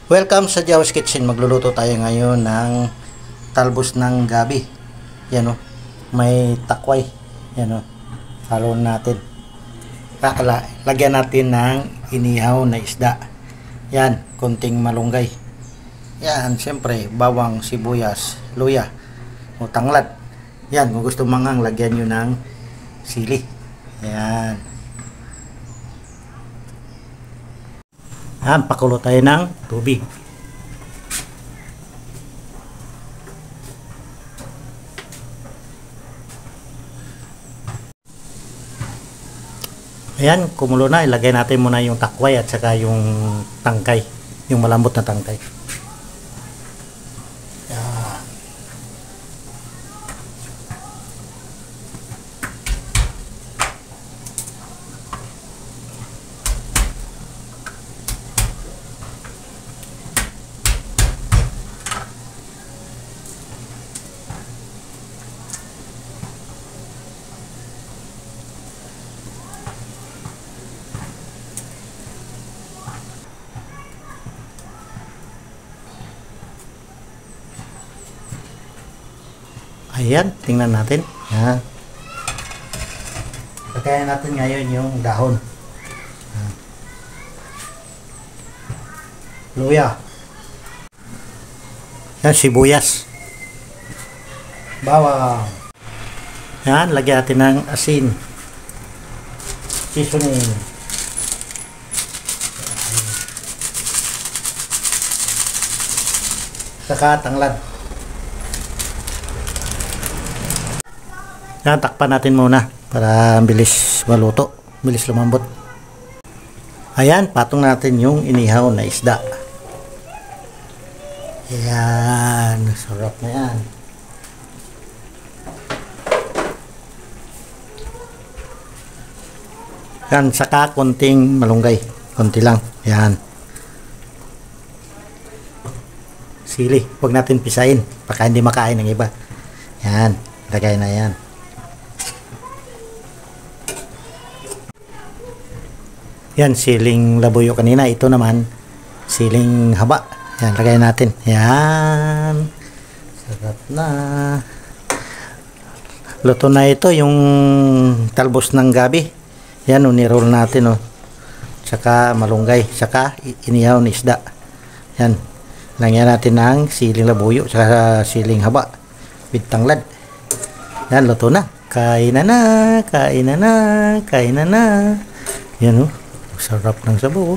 Welcome sa Jawas Kitchen. Magluluto tayo ngayon ng talbos ng gabi. Yan o. May takway. Yan o. Halon natin. Lagyan natin ng inihaw na isda. Yan. Konting malunggay. Yan. Siyempre, bawang, sibuyas, luya, o tanglad. Yan. Kung gusto mangang, lagyan nyo ng sili. Yan. Pakulo tayo ng tubig. Ayan, kumulo na. Ilagay natin muna yung takway at saka yung tangkay. Yung malambot na tangkay. Ayan, tingnan natin. Yan. Lagayan natin ngayon yung dahon. Yan. Luya. Yan, sibuyas. Bawang. Yan, lagyan natin ng asin. Seasoning. Saka tanglad. Yan, takpan natin muna para bilis maluto, bilis lumambot. Ayan, patong natin yung inihaw na isda. Ayan, sarap na yan. Yan, saka konting malunggay, konti lang. Yan. Sili, huwag natin pisain, baka hindi makain ng iba. Yan, lagay na yan. Yan, siling labuyo kanina. Ito naman, siling haba. Yan, lagay natin. Yan. Sarap na. Luto na ito, yung talbos ng gabi. Yan, uniroll natin. Tsaka malunggay. Tsaka inihaw na isda. Yan. Lagyan natin ng siling labuyo. Tsaka siling haba. With tanglad. Yan, luto na. Kain na na. Kain na na. Kain na na. Yan, sarap ng sabaw.